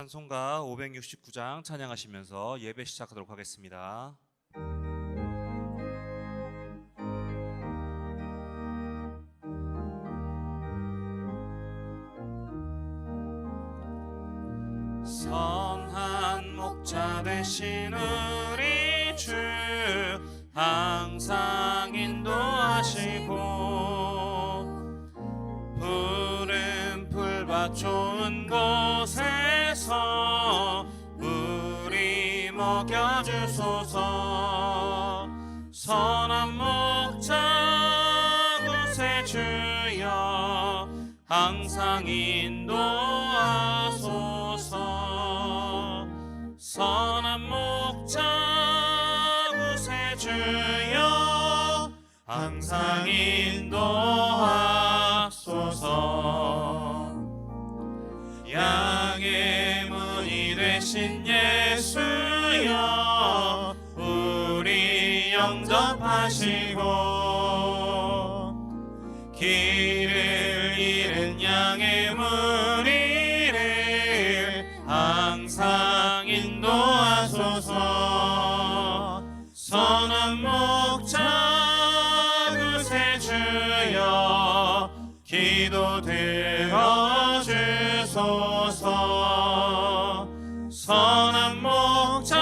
찬송가 569장 찬양하시면서 예배 시작하도록 하겠습니다. 선한 목자 되신 우리 주 항상 인도하시고 푸른 풀밭 좋은 곳에서 우리 먹여주소서. 선한 목자 구세주여 항상 인도하소서. 선한 목자 구세주여 항상 인도하소서. 양의 문이 되신 예수여 우리 영접하시고 길을 잃은 양의 무리를 항상 인도하소서. 선한 목자 구세주여 기도 들어주소서. 선한 목자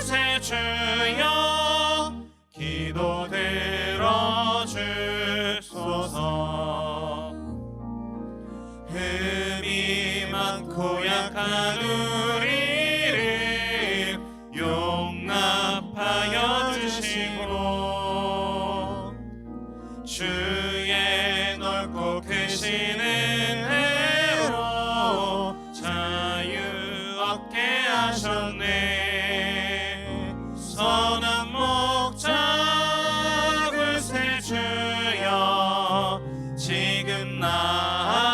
구세주여 기도 들어주소서. 흠이 많고 약한 우리를 용납하여 주시고 주의 넓고 크신 은혜로 자유 얻게 하셨네. 선한 목자 구세주여 지금 나아갑니다.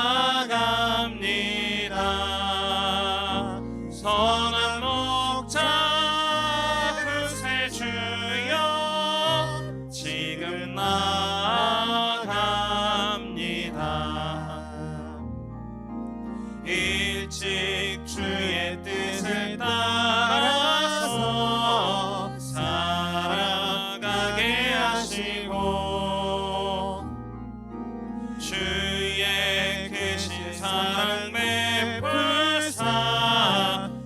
선한 목자 구세주여 지금 나아갑니다. 일찍 주의 뜻을 따라서 살아가게 하시고 주의 크신 사랑 베풀사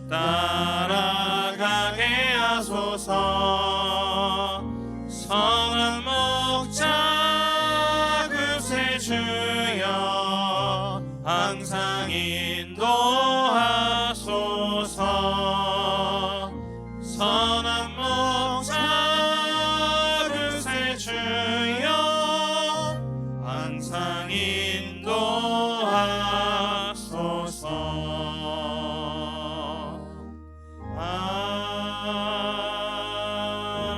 따라가게 하소서. 선한 목자 구세주여 항상 인도하소서. 선한 목자 구세주여 항상 인도하소서.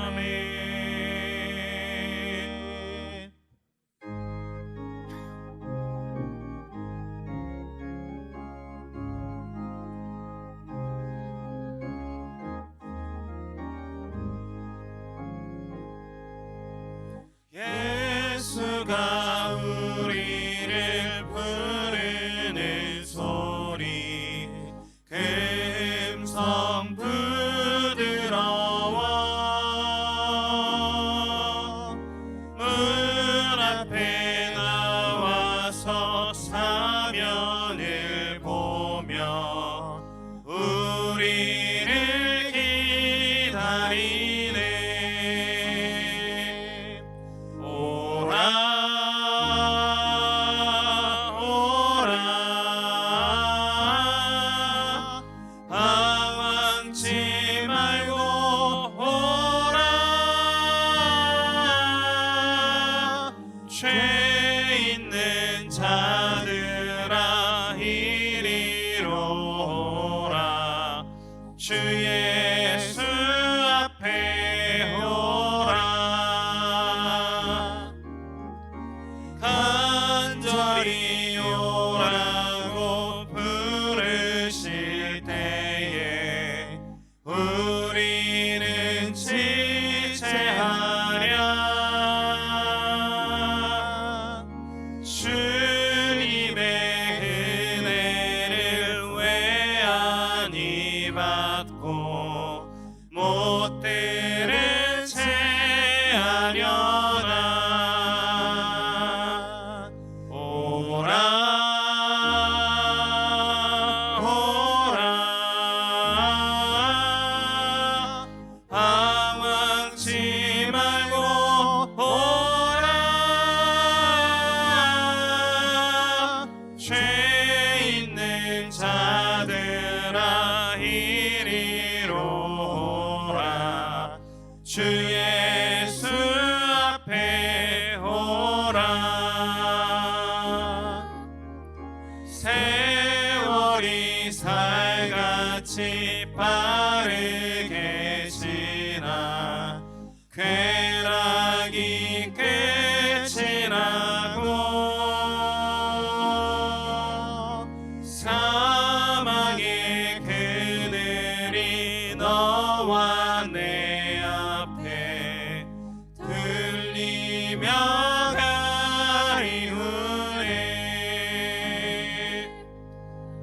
아멘. 예수가 우리를 부르는 소리 금성 부드러워. 문 앞에 나와서 사면을 보며 우리를 기다리네. 방황치 말고 오라. 죄 있는 자들아 이리로 오라. 주 예수 앞에 오라. 간절히 오라고 부르실 때에 우리는 지체하랴. 주님의 은혜를 왜 살같이 빠르게 지나 쾌락이 끝이 나고 사망의 그늘이 너와 내 앞에 들리며 가리우네.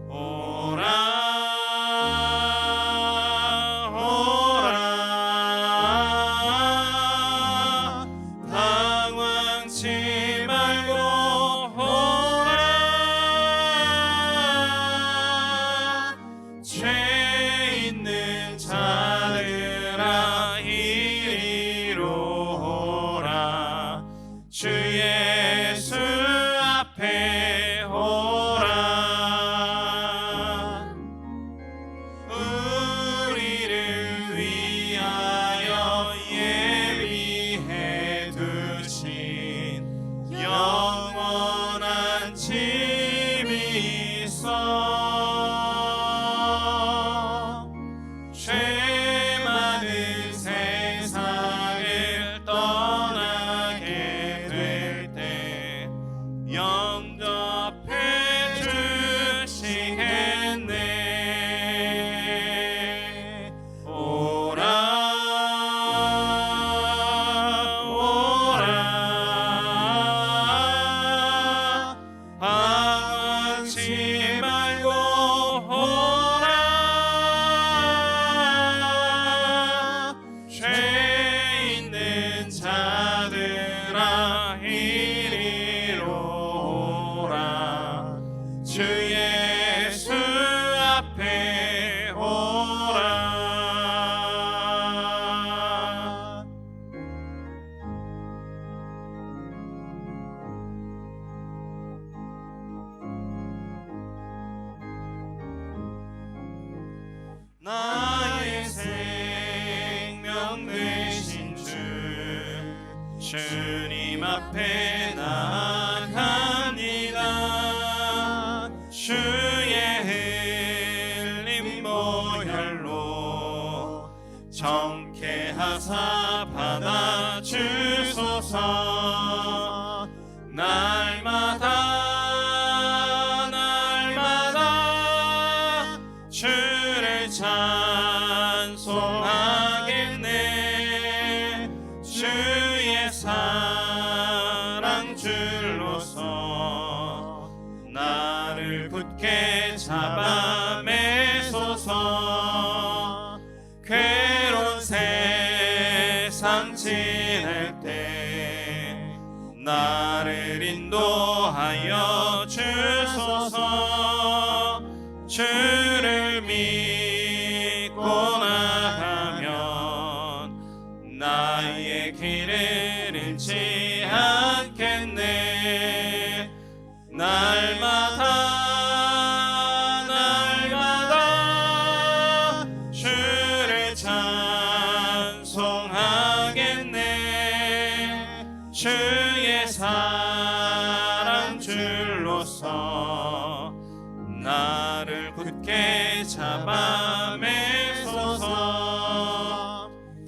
오라 오라 방황치 말고 오라. 죄 있는 자들아 이리로 오라. 주 예수 앞에 오라. 우리를 위하여 예비해 두신 영원한 집이 있어. 죄 많은 세상을 떠나게 될 때 영접해 주시겠네. 오라 오라 방황치 말고 오라. 죄 있는 자들아 이리로 오라. 주 예수 앞에 오라. 나의 생명 되신 주 주님 앞에 나아갑니다. 주의 흘린 보혈로 정케하사 받아주소서. 날마다 주를 찬송하겠네. 주의 사랑 줄로서 나를 굳게 잡아 매소서. 괴로운 세상 지낼 때 나를 인도하여 주소서. 주를 믿고 나가면 나의 길을 잃지 않겠네. 날마다 주를 찬송하겠네. 주의 사랑 줄로서 나를 굳게 잡아 매소서.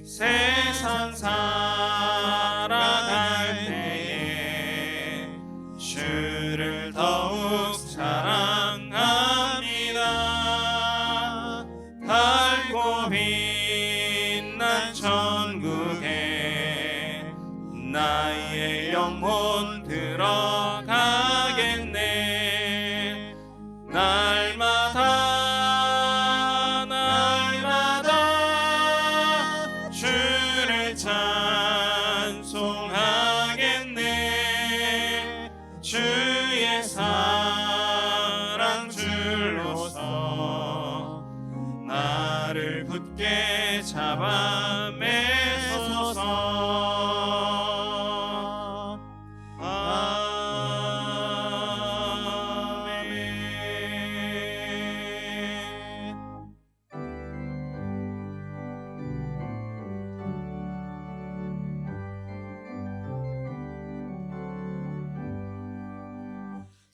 세상 살아갈 때에 주를 더욱 사랑합니다. 밝고 빛난 천국에 나의 영혼 들어가겠네. 날마다 주를 찬송하겠네. 주의 사랑 줄로서 나를 굳게 잡아 매소서.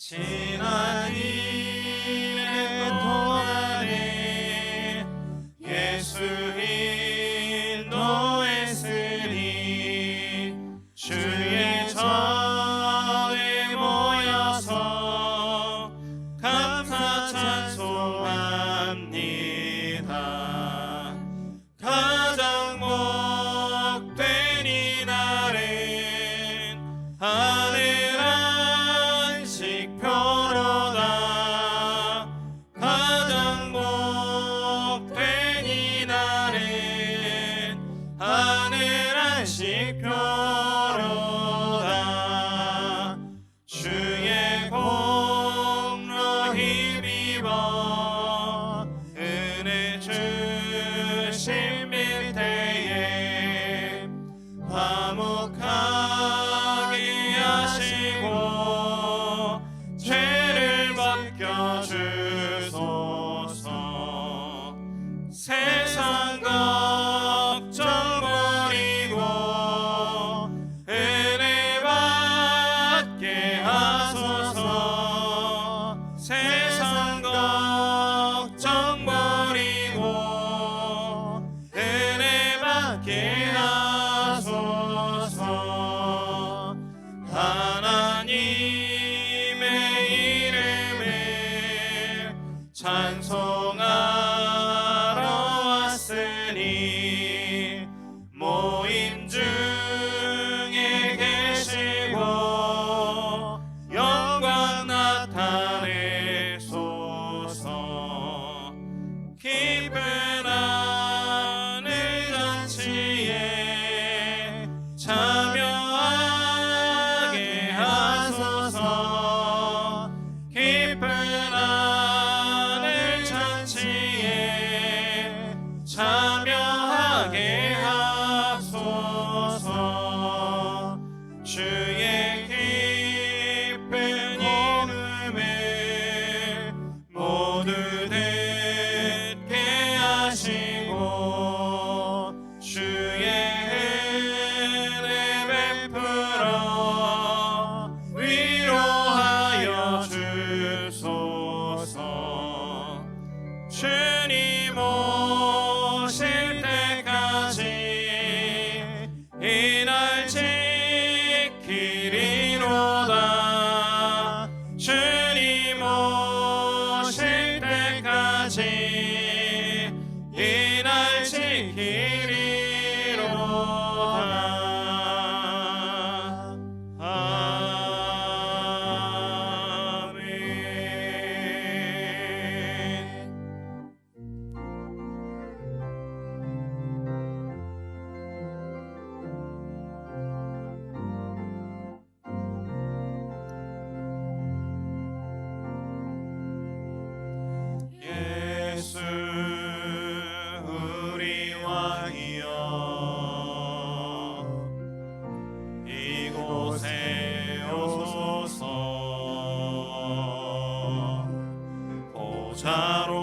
지난 일의 동안 찬송하러 왔으니 모임 중에 계시고 영광 나타내소서. 기쁜 하늘 잔치에 참여하게 하소서. 기쁜 하늘 잔치에 참여하게 하소서. 주의 기쁜 이름을 모두 듣게 하시고 주의 은혜 베풀어 위로하여 주소서. 주님 오실 때까지 이날 지키리로다. 주님 오실 때까지 이날 지키리로다. 아멘. 예수 우리 왕이여 이곳에 오소서. 보좌로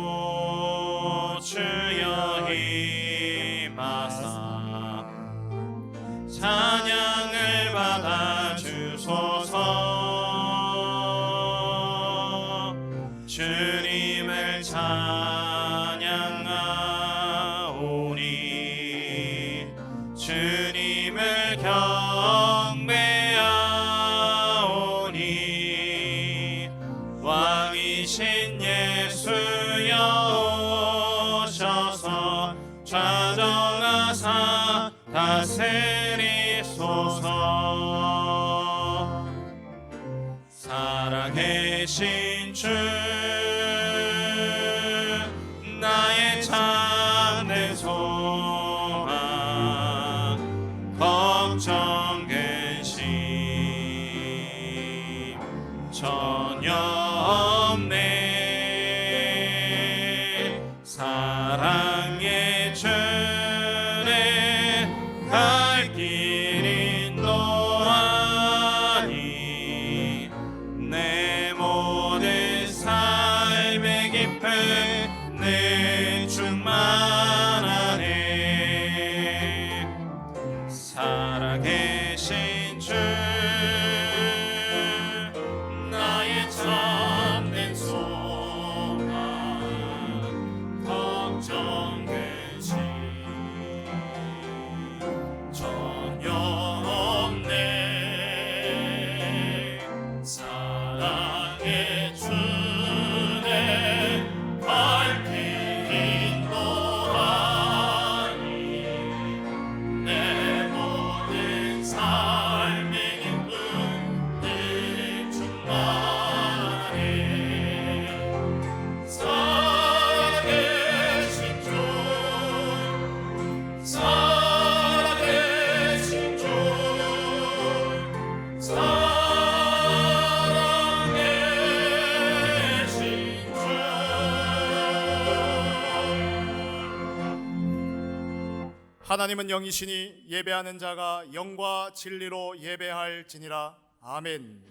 주여 임하사 찬양을 받아 주소서. 주님을 찬양하오니 주님을 경배하오니 왕이신 예수여 오셔서 좌정하사 다스리소서. 살아계신 주 나의 참된 소망 걱정 근심 전혀 없네. 사랑의 주내 갈 길 인도하니 내 모든 삶의 기쁨 늘 충만하네. 살아계신 주 나의 참된 소망 걱정 근심 전혀 없네. 사랑의 주내 갈 길 인도하니 내 모든 삶의 기쁨 늘 충만하네. 살아계신 주 살아계신 주 살아계신 주. 하나님은 영이시니 예배하는 자가 영과 진리로 예배할지니라. 아멘.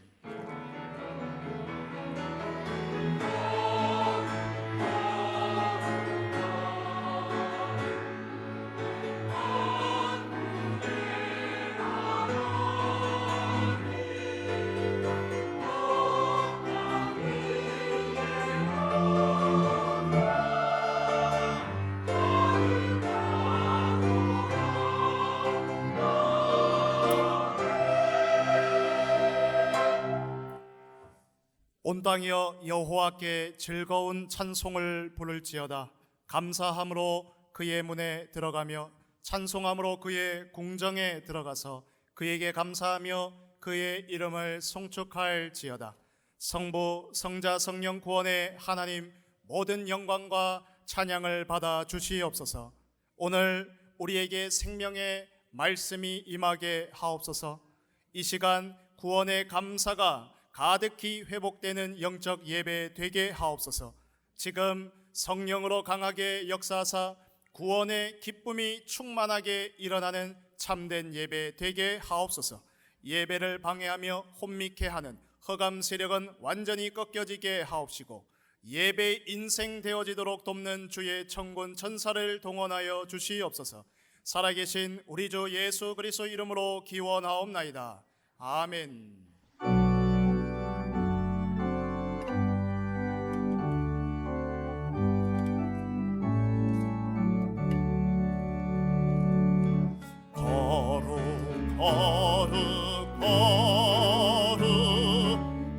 온 땅이여 여호와께 즐거운 찬송을 부를지어다. 감사함으로 그의 문에 들어가며 찬송함으로 그의 궁정에 들어가서 그에게 감사하며 그의 이름을 송축할지어다. 성부, 성자, 성령 구원의 하나님, 모든 영광과 찬양을 받아 주시옵소서. 오늘 우리에게 생명의 말씀이 임하게 하옵소서. 이 시간 구원의 감사가 가득히 회복되는 영적 예배 되게 하옵소서. 지금 성령으로 강하게 역사하사 구원의 기쁨이 충만하게 일어나는 참된 예배 되게 하옵소서. 예배를 방해하며 혼미케 하는 흑암 세력은 완전히 꺾여지게 하옵시고 예배 인생 되어지도록 돕는 주의 천군 천사를 동원하여 주시옵소서. 살아계신 우리 주 예수 그리스도 이름으로 기원하옵나이다. 아멘. 거룩 거룩 거룩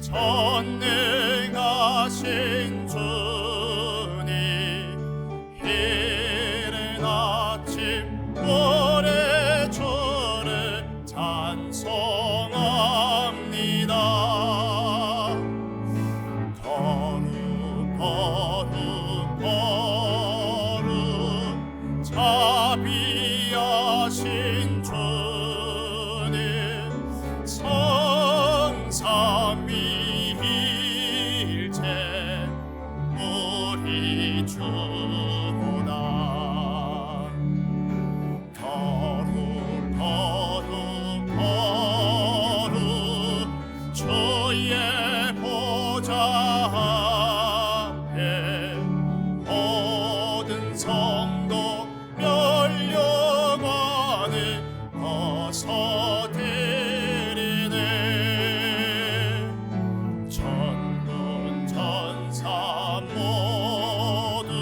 전능하신 주님, 이른 아침 오래 주를 찬송합니다. 거룩 거룩 거룩 자비하신 주님, 성삼위일체 우리 주보다. 거룩 거룩 거룩 주의 보좌 앞에 모든 성도 멸려가네 벗어드리네. 천군 천사 모두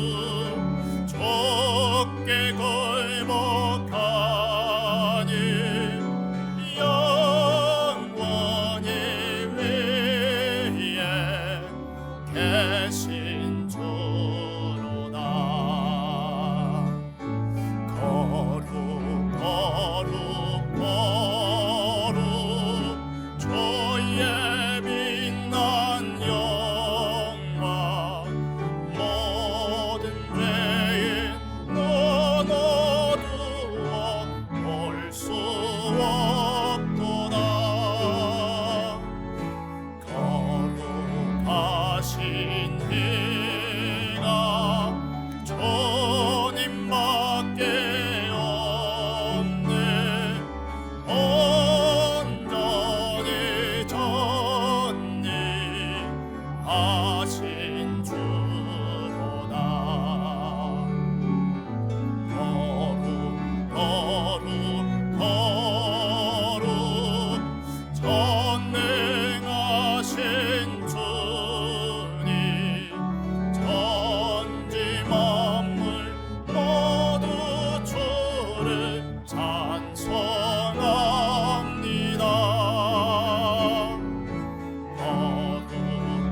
좁게 굴복하니 영원히 위에 계신 주로다. 거룩 거룩 거룩 주의 빛난 영광, 모든 죄인 눈 어두워 볼 수 없도다. 거룩하신 이가 주님밖에 없네. 온전히 전능하신 주로다. 거룩 거룩 거룩 전능하신 주님, 천지 만물 모두 주를 찬송합니다. 거룩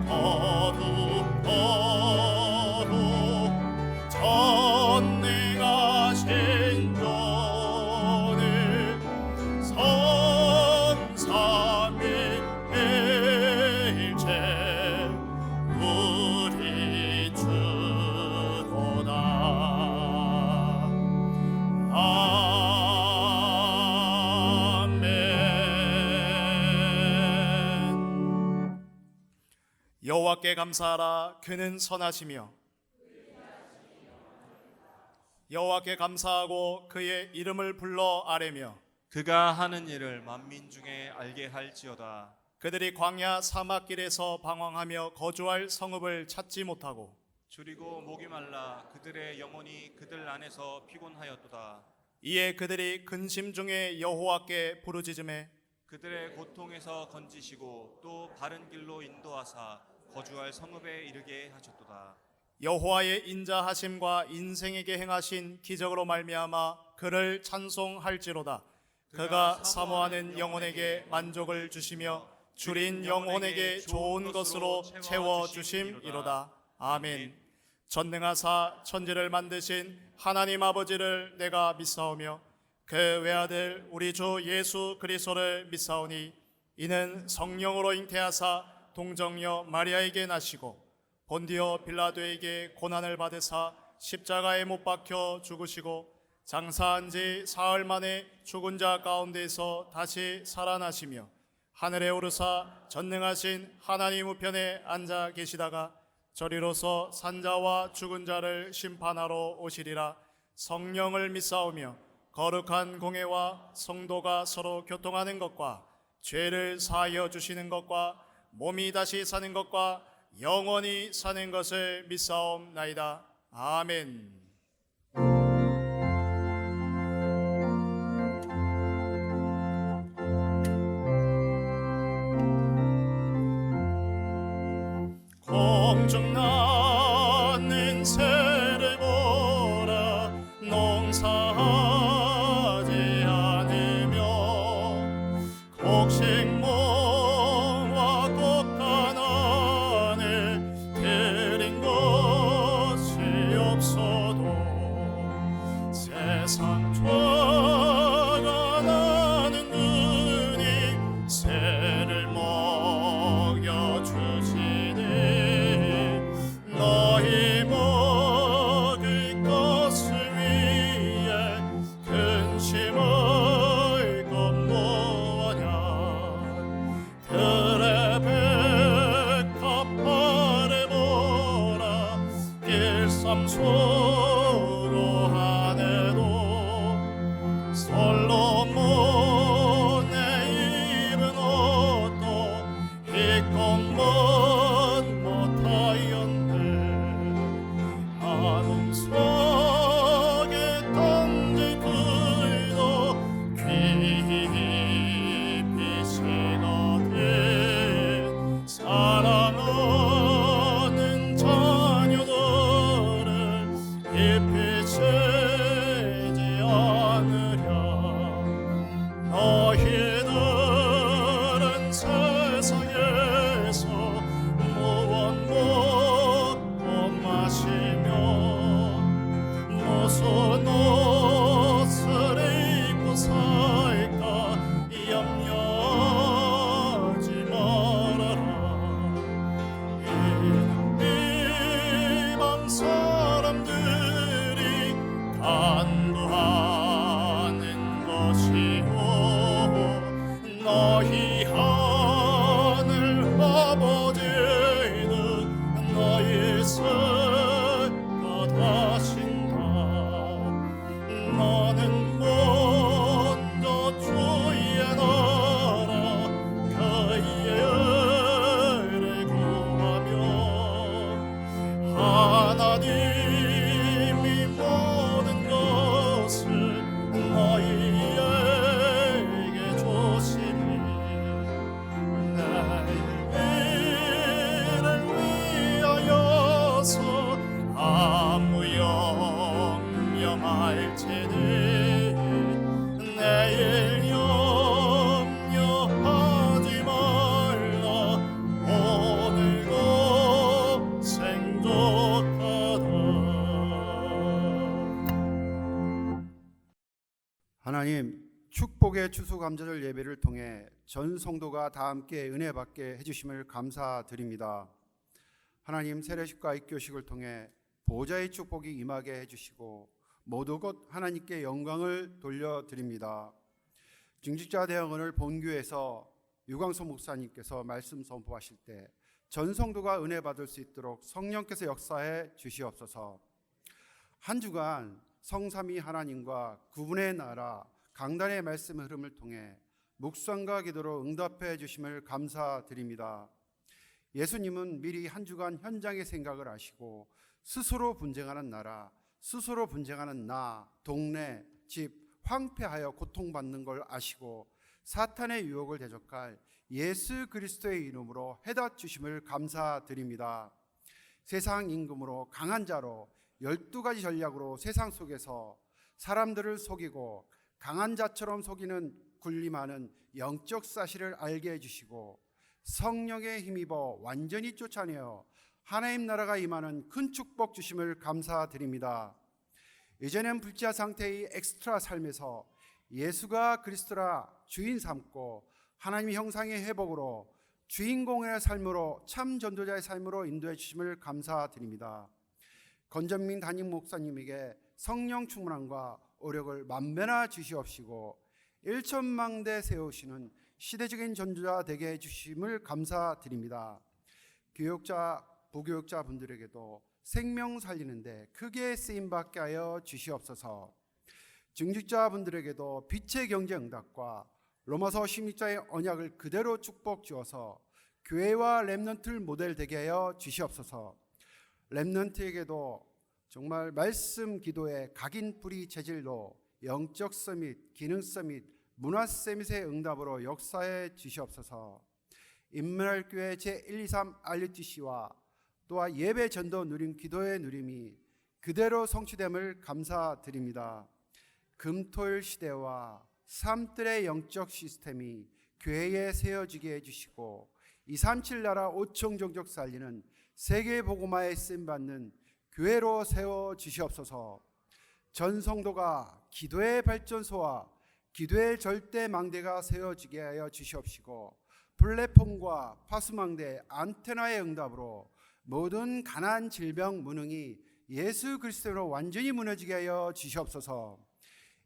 거룩 거룩 전능하신 주님, 성삼위일체 우리 주로다. 아멘. 여호와께 감사하라. 그는 선하시며 여호와께 감사하고 그의 이름을 불러 아뢰며 그가 하는 일을 만민 중에 알게 할지어다. 그들이 광야 사막길에서 방황하며 거주할 성읍을 찾지 못하고 줄이고 목이 말라 그들의 영혼이 그들 안에서 피곤하였도다. 이에 그들이 근심 중에 여호와께 부르짖음에 그들의 고통에서 건지시고 또 바른 길로 인도하사 거주할 성읍에 이르게 하셨도다. 여호와의 인자하심과 인생에게 행하신 기적으로 말미암아 그를 찬송할지로다. 그가 사모하는 영혼에게 만족을 주시며 줄인 영혼에게 좋은 것으로 채워주심이로다. 아멘. 전능하사 천지를 만드신 하나님 아버지를 내가 믿사오며 그 외아들 우리 주 예수 그리스도를 믿사오니 이는 성령으로 잉태하사 동정녀 마리아에게 나시고 본디오 빌라도에게 고난을 받으사 십자가에 못 박혀 죽으시고 장사한 지 사흘 만에 죽은 자 가운데서 다시 살아나시며 하늘에 오르사 전능하신 하나님 우편에 앉아 계시다가 저리로서 산자와 죽은 자를 심판하러 오시리라. 성령을 믿사오며 거룩한 공회와 성도가 서로 교통하는 것과 죄를 사하여 주시는 것과 몸이 다시 사는 것과 영원히 사는 것을 믿사옵나이다. 아멘. 공중 나는 새를 보라. 농사하지 않으며 곡식모와 곡간안을 들인 것이 없어도 세상 죄가 나는 분이 새를 먹여주시니 너희 먹을 것을 위해 근심할 것 뭐냐. 들의 백합 바라보라. 길삼수로 하네도 솔로몬의 입은 옷도 이것만 못하였네. 마음 속에 던진 불도 깊이 식어든 사랑하는 자녀들을 깊이 채지 않으랴. 너희들은 세상에서 무엇 먹고 마시며 무슨 옷을 입고 살까 염려하지 말아라. 이방 사람들이 간구하는 것이요 너희 하늘 아버지는 너희 생각 하신다. 너는 먼저 주의 나라 그의 의를 구하며 하나님이 모든 것을 너희에게 주시니 내일을 위하여서 아무 염려말지니 내일 염려하지 말라. 오늘도 생족하다. 하나님, 축복의 추수감사절 예배를 통해 전 성도가 다 함께 은혜 받게 해주심을 감사드립니다. 하나님, 세례식과 입교식을 통해 보좌의 축복이 임하게 해주시고 모두 곧 하나님께 영광을 돌려드립니다. 증직자 대학원을 본교에서 유광수 목사님께서 말씀 선포하실 때 전 성도가 은혜 받을 수 있도록 성령께서 역사해 주시옵소서. 한 주간 성삼위 하나님과 구분의 나라 강단의 말씀의 흐름을 통해 묵상과 기도로 응답해 주심을 감사드립니다. 예수님은 미리 한 주간 현장의 생각을 아시고 스스로 분쟁하는 나라, 스스로 분쟁하는 나, 동네, 집 황폐하여 고통받는 걸 아시고 사탄의 유혹을 대적할 예수 그리스도의 이름으로 해다 주심을 감사드립니다. 세상 임금으로 강한 자로 12가지 전략으로 세상 속에서 사람들을 속이고 강한 자처럼 속이는 군림하는 영적 사실을 알게 해주시고 성령에 힘입어 완전히 쫓아내어 하나님 나라가 임하는 큰 축복 주심을 감사드립니다. 이제는 불지하 상태의 엑스트라 삶에서 예수가 그리스도라 주인 삼고 하나님의 형상의 회복으로 주인공의 삶으로 참 전도자의 삶으로 인도해 주심을 감사드립니다. 권전민 담임 목사님에게 성령 충만함과 오력을 만배나 주시옵시고 1천망대 세우시는 시대적인 전도자 되게 해주심을 감사드립니다. 교육자, 부교육자 분들에게도 생명 살리는데 크게 쓰임받게 하여 주시옵소서. 증직자 분들에게도 빛의 경제 응답과 로마서 16자의 언약을 그대로 축복 주어서 교회와 렘넌트를 모델 되게 하여 주시옵소서. 렘넌트에게도 정말 말씀 기도의 각인 뿌리 체질로 영적 서밋, 기능 서밋, 문화 서밋의 응답으로 역사해 주시옵소서. 임마누엘 교회 제123 RUTC와 또한 예배 전도 누림 기도의 누림이 그대로 성취됨을 감사드립니다. 금토일 시대와 삶들의 영적 시스템이 교회에 세워지게 해주시고 237 나라 5천 종족 살리는 세계 복음화에 쓰임받는 교회로 세워주시옵소서. 전 성도가 기도의 발전소와 기도의 절대 망대가 세워지게 하여 주시옵시고 플랫폼과 파수망대 안테나의 응답으로 모든 가난 질병 무능이 예수 그리스도로 완전히 무너지게 하여 주시옵소서.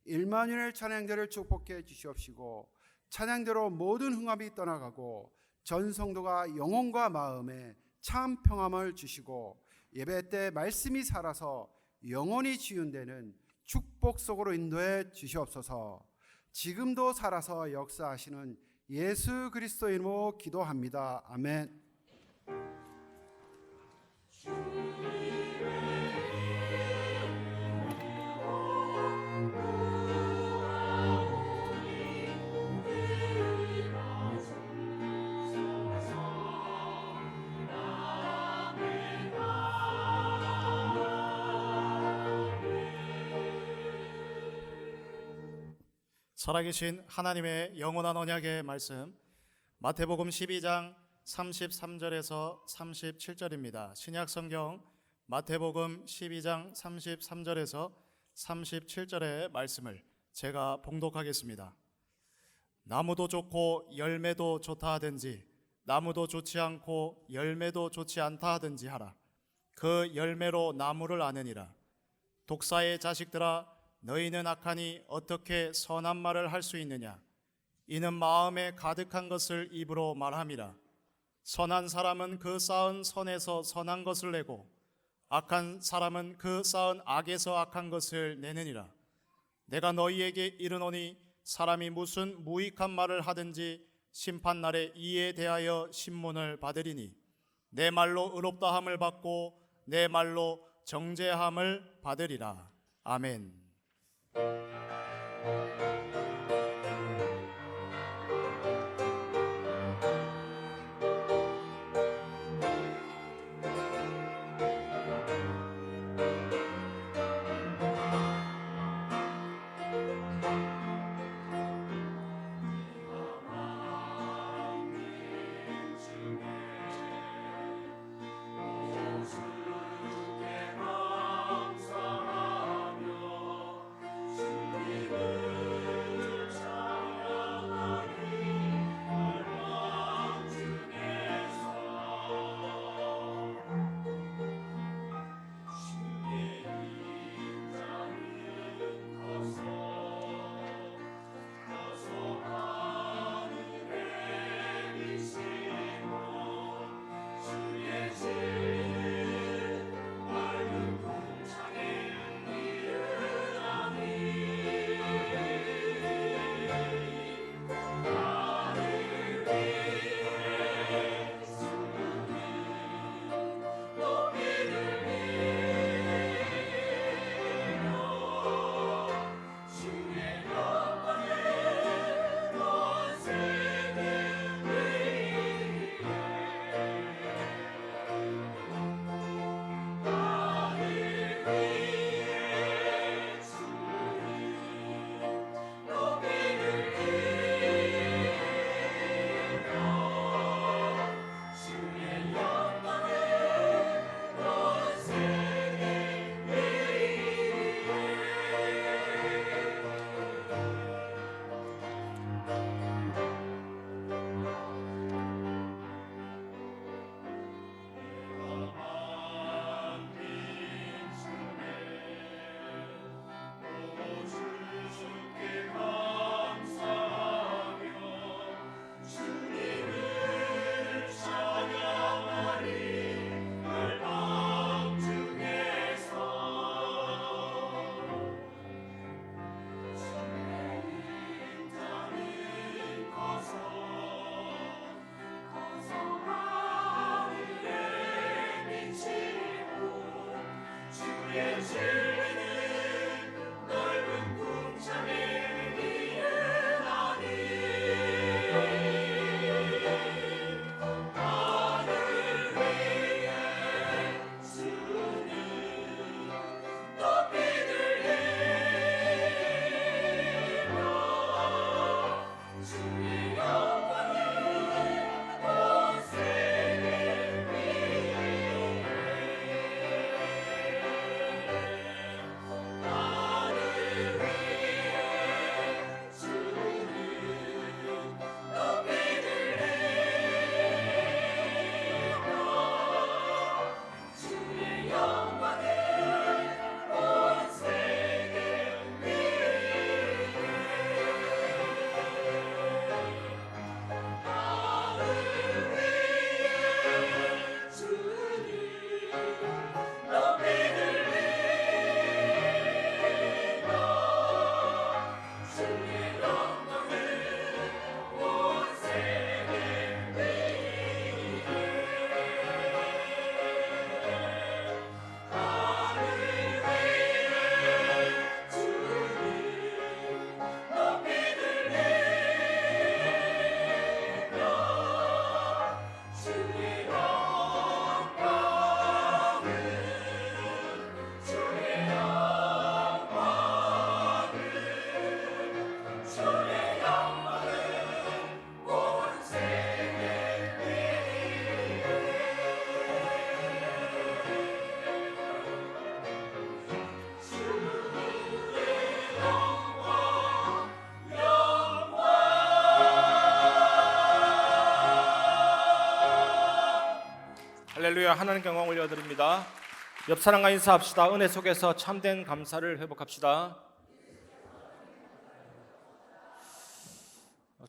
일만윤의 찬양대를 축복해 주시옵시고 찬양대로 모든 흥압이 떠나가고 전 성도가 영혼과 마음에 참 평안을 주시고 예배 때 말씀이 살아서 영혼이 지운되는 축복 속으로 인도해 주시옵소서. 지금도 살아서 역사하시는 예수 그리스도 이름으로 기도합니다. 아멘. 살아계신 하나님의 영원한 언약의 말씀 마태복음 12장 33절에서 37절입니다. 신약성경 마태복음 12장 33절에서 37절의 말씀을 제가 봉독하겠습니다. 나무도 좋고 열매도 좋다 하든지 나무도 좋지 않고 열매도 좋지 않다 하든지 하라. 그 열매로 나무를 아느니라. 독사의 자식들아 너희는 악하니 어떻게 선한 말을 할 수 있느냐? 이는 마음에 가득한 것을 입으로 말함이라. 선한 사람은 그 쌓은 선에서 선한 것을 내고 악한 사람은 그 쌓은 악에서 악한 것을 내느니라. 내가 너희에게 이르노니 사람이 무슨 무익한 말을 하든지 심판날에 이에 대하여 신문을 받으리니 내 말로 의롭다함을 받고 내 말로 정죄함을 받으리라. 아멘. 할렐루야. 하나님께 영광 올려드립니다. 옆 사람과 인사합시다. 은혜 속에서 참된 감사를 회복합시다.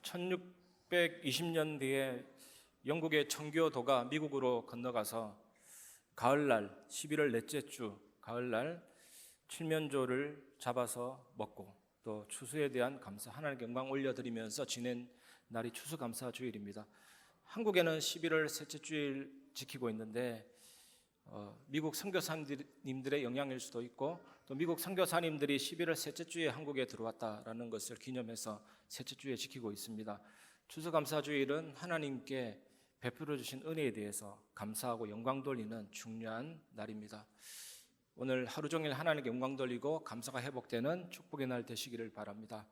1620년대에 영국의 청교도가 미국으로 건너가서 가을날 11월 넷째 주 가을날 칠면조를 잡아서 먹고 또 추수에 대한 감사 하나님께 영광 올려드리면서 지낸 날이 추수감사주일입니다. 한국에는 11월 셋째 주일 지키고 있는데 미국 선교사님들의 영향일 수도 있고 또 미국 선교사님들이 11월 셋째 주에 한국에 들어왔다라는 것을 기념해서 셋째 주에 지키고 있습니다. 추수감사주일은 하나님께 베풀어 주신 은혜에 대해서 감사하고 영광 돌리는 중요한 날입니다. 오늘 하루 종일 하나님께 영광 돌리고 감사가 회복되는 축복의 날 되시기를 바랍니다.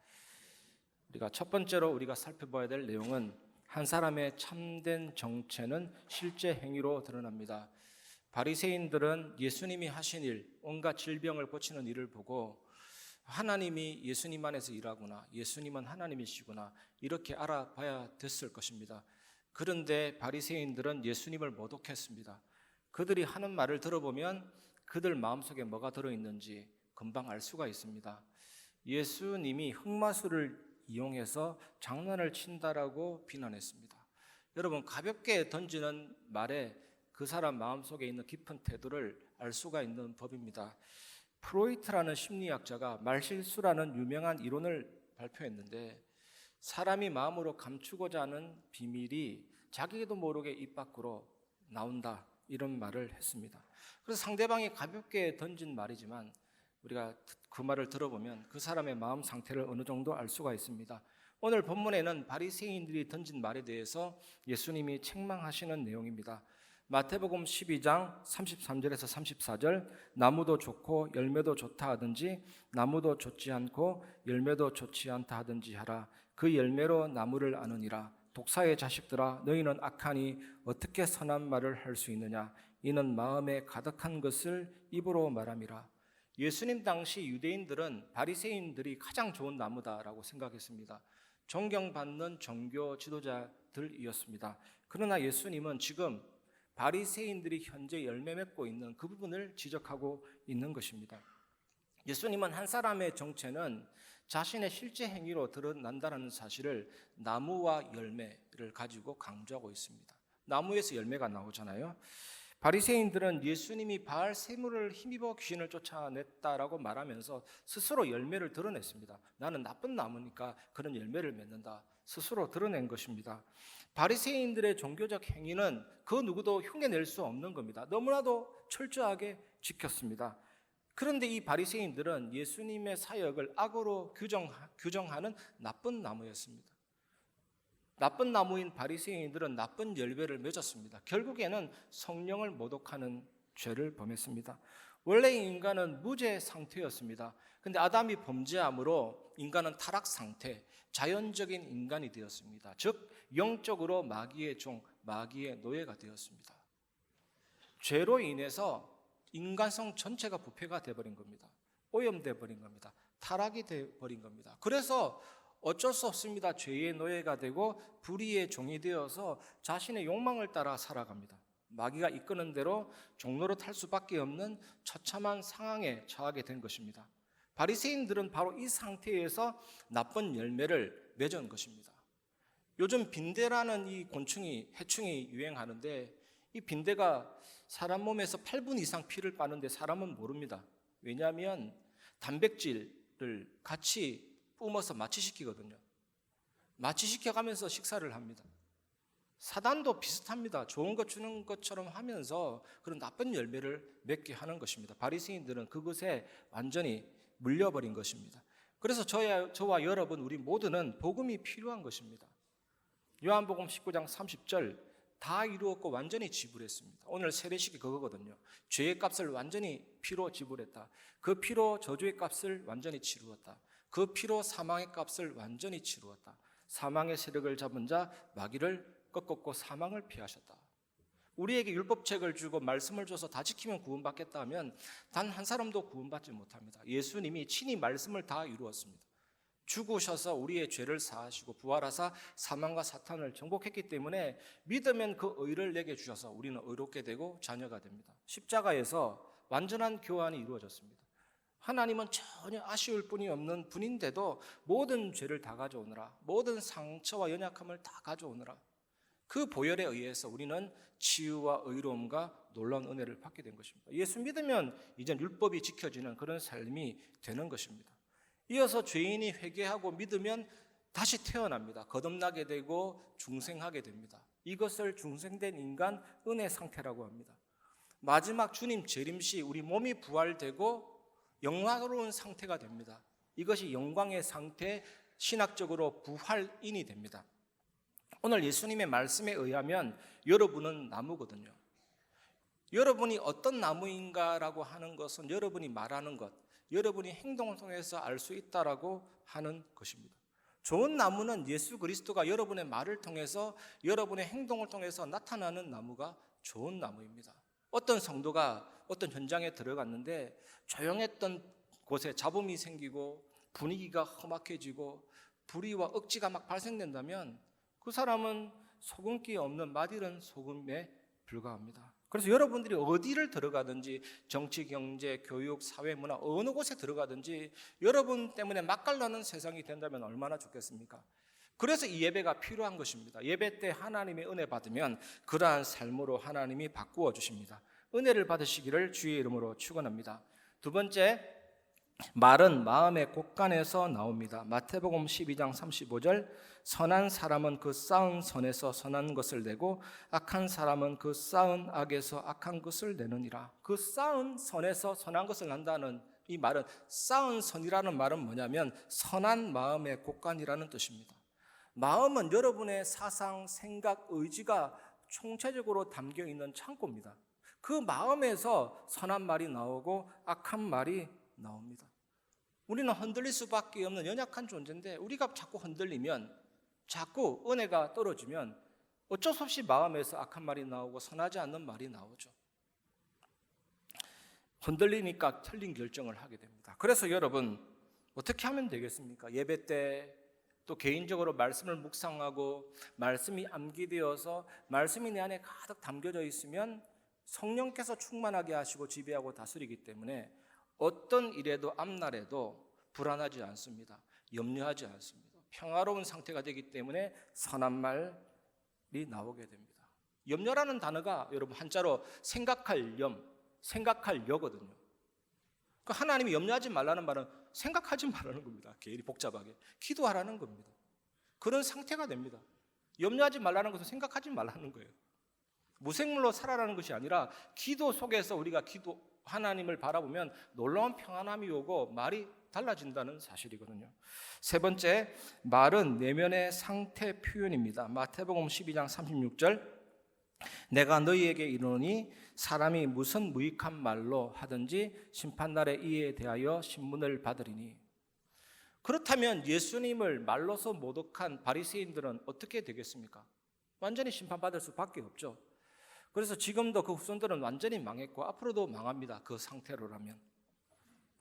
우리가 첫 번째로 우리가 살펴봐야 될 내용은 한 사람의 참된 정체는 실제 행위로 드러납니다. 바리새인들은 예수님이 하신 일, 온갖 질병을 고치는 일을 보고 하나님이 예수님 안에서 일하구나, 예수님은 하나님이시구나 이렇게 알아봐야 됐을 것입니다. 그런데 바리새인들은 예수님을 모독했습니다. 그들이 하는 말을 들어보면 그들 마음속에 뭐가 들어있는지 금방 알 수가 있습니다. 예수님이 흑마술을 이용해서 장난을 친다라고 비난했습니다. 여러분, 가볍게 던지는 말에 그 사람 마음속에 있는 깊은 태도를 알 수가 있는 법입니다. 프로이트라는 심리학자가 말실수라는 유명한 이론을 발표했는데 사람이 마음으로 감추고자 하는 비밀이 자기도 모르게 입 밖으로 나온다 이런 말을 했습니다. 그래서 상대방이 가볍게 던진 말이지만 우리가 그 말을 들어보면 그 사람의 마음 상태를 어느 정도 알 수가 있습니다. 오늘 본문에는 바리새인들이 던진 말에 대해서 예수님이 책망하시는 내용입니다. 마태복음 12장 33절에서 34절 나무도 좋고 열매도 좋다 하든지 나무도 좋지 않고 열매도 좋지 않다 하든지 하라. 그 열매로 나무를 아느니라. 독사의 자식들아 너희는 악하니 어떻게 선한 말을 할 수 있느냐. 이는 마음에 가득한 것을 입으로 말함이라. 예수님 당시 유대인들은 바리새인들이 가장 좋은 나무다라고 생각했습니다. 존경받는 종교 지도자들이었습니다. 그러나 예수님은 지금 바리새인들이 현재 열매 맺고 있는 그 부분을 지적하고 있는 것입니다. 예수님은 한 사람의 정체는 자신의 실제 행위로 드러난다는 사실을 나무와 열매를 가지고 강조하고 있습니다. 나무에서 열매가 나오잖아요. 바리새인들은 예수님이 바알 세물을 힘입어 귀신을 쫓아냈다라고 말하면서 스스로 열매를 드러냈습니다. 나는 나쁜 나무니까 그런 열매를 맺는다. 스스로 드러낸 것입니다. 바리새인들의 종교적 행위는 그 누구도 흉내낼 수 없는 겁니다. 너무나도 철저하게 지켰습니다. 그런데 이 바리새인들은 예수님의 사역을 악으로 규정하는 나쁜 나무였습니다. 나쁜 나무인 바리새인들은 나쁜 열매를 맺었습니다. 결국에는 성령을 모독하는 죄를 범했습니다. 원래 인간은 무죄 상태였습니다. 그런데 아담이 범죄함으로 인간은 타락 상태, 자연적인 인간이 되었습니다. 즉 영적으로 마귀의 종, 마귀의 노예가 되었습니다. 죄로 인해서 인간성 전체가 부패가 되어버린 겁니다. 오염되어 버린 겁니다. 타락이 돼 버린 겁니다. 그래서 어쩔 수 없습니다. 죄의 노예가 되고 불의의 종이 되어서 자신의 욕망을 따라 살아갑니다. 마귀가 이끄는 대로 종로로 탈 수밖에 없는 처참한 상황에 처하게 된 것입니다. 바리새인들은 바로 이 상태에서 나쁜 열매를 맺은 것입니다. 요즘 빈대라는 이 해충이 유행하는데, 이 빈대가 사람 몸에서 8분 이상 피를 빠는데 사람은 모릅니다. 왜냐하면 단백질을 같이 뿜어서 마취시키거든요. 마취시켜가면서 식사를 합니다. 사단도 비슷합니다. 좋은 것 주는 것처럼 하면서 그런 나쁜 열매를 맺게 하는 것입니다. 바리새인들은 그것에 완전히 물려버린 것입니다. 그래서 저와 여러분, 우리 모두는 복음이 필요한 것입니다. 요한복음 19장 30절, 다 이루었고 완전히 지불했습니다. 오늘 세례식이 그거거든요. 죄의 값을 완전히 피로 지불했다. 그 피로 저주의 값을 완전히 치루었다. 그 피로 사망의 값을 완전히 치루었다. 사망의 세력을 잡은 자 마귀를 꺾었고 사망을 피하셨다. 우리에게 율법책을 주고 말씀을 줘서 다 지키면 구원받겠다 하면 단 한 사람도 구원받지 못합니다. 예수님이 친히 말씀을 다 이루었습니다. 죽으셔서 우리의 죄를 사하시고 부활하사 사망과 사탄을 정복했기 때문에 믿으면 그 의를 내게 주셔서 우리는 의롭게 되고 자녀가 됩니다. 십자가에서 완전한 교환이 이루어졌습니다. 하나님은 전혀 아쉬울 뿐이 없는 분인데도 모든 죄를 다 가져오느라, 모든 상처와 연약함을 다 가져오느라 그 보혈에 의해서 우리는 치유와 의로움과 놀라운 은혜를 받게 된 것입니다. 예수 믿으면 이젠 율법이 지켜지는 그런 삶이 되는 것입니다. 이어서 죄인이 회개하고 믿으면 다시 태어납니다. 거듭나게 되고 중생하게 됩니다. 이것을 중생된 인간 은혜 상태라고 합니다. 마지막 주님 재림시 우리 몸이 부활되고 영화로운 상태가 됩니다. 이것이 영광의 상태, 신학적으로 부활인이 됩니다. 오늘 예수님의 말씀에 의하면 여러분은 나무거든요. 여러분이 어떤 나무인가라고 하는 것은 여러분이 말하는 것, 여러분이 행동을 통해서 알 수 있다라고 하는 것입니다. 좋은 나무는 예수 그리스도가 여러분의 말을 통해서, 여러분의 행동을 통해서 나타나는 나무가 좋은 나무입니다. 어떤 성도가 어떤 현장에 들어갔는데 조용했던 곳에 잡음이 생기고 분위기가 험악해지고 불의와 억지가 막 발생된다면 그 사람은 소금기 없는 맛이른 소금에 불과합니다. 그래서 여러분들이 어디를 들어가든지 정치, 경제, 교육, 사회, 문화 어느 곳에 들어가든지 여러분 때문에 맛깔나는 세상이 된다면 얼마나 좋겠습니까? 그래서 이 예배가 필요한 것입니다. 예배 때 하나님의 은혜 받으면 그러한 삶으로 하나님이 바꾸어 주십니다. 은혜를 받으시기를 주의 이름으로 축원합니다. 두 번째, 말은 마음의 곳간에서 나옵니다. 마태복음 12장 35절, 선한 사람은 그 쌓은 선에서 선한 것을 내고 악한 사람은 그 쌓은 악에서 악한 것을 내느니라. 그 쌓은 선에서 선한 것을 난다는 이 말은, 쌓은 선이라는 말은 뭐냐면 선한 마음의 곳간이라는 뜻입니다. 마음은 여러분의 사상, 생각, 의지가 총체적으로 담겨 있는 창고입니다. 그 마음에서 선한 말이 나오고 악한 말이 나옵니다. 우리는 흔들릴 수밖에 없는 연약한 존재인데 우리가 자꾸 흔들리면, 자꾸 은혜가 떨어지면 어쩔 수 없이 마음에서 악한 말이 나오고 선하지 않는 말이 나오죠. 흔들리니까 틀린 결정을 하게 됩니다. 그래서 여러분 어떻게 하면 되겠습니까? 예배 때 또 개인적으로 말씀을 묵상하고 말씀이 암기되어서 말씀이 내 안에 가득 담겨져 있으면 성령께서 충만하게 하시고 지배하고 다스리기 때문에 어떤 일에도 앞날에도 불안하지 않습니다. 염려하지 않습니다. 평화로운 상태가 되기 때문에 선한 말이 나오게 됩니다. 염려라는 단어가 여러분 한자로 생각할 염, 생각할 여거든요. 그 하나님이 염려하지 말라는 말은 생각하지 말라는 겁니다. 괜히 복잡하게 기도하라는 겁니다. 그런 상태가 됩니다. 염려하지 말라는 것은 생각하지 말라는 거예요. 무생물로 살아라는 것이 아니라 기도 속에서 우리가 하나님을 바라보면 놀라운 평안함이 오고 말이 달라진다는 사실이거든요. 세 번째, 말은 내면의 상태 표현입니다. 마태복음 12장 36절, 내가 너희에게 이르노니 사람이 무슨 무익한 말로 하든지 심판날에 이에 대하여 신문을 받으리니. 그렇다면 예수님을 말로서 모독한 바리새인들은 어떻게 되겠습니까? 완전히 심판받을 수밖에 없죠. 그래서 지금도 그 후손들은 완전히 망했고 앞으로도 망합니다. 그 상태로라면.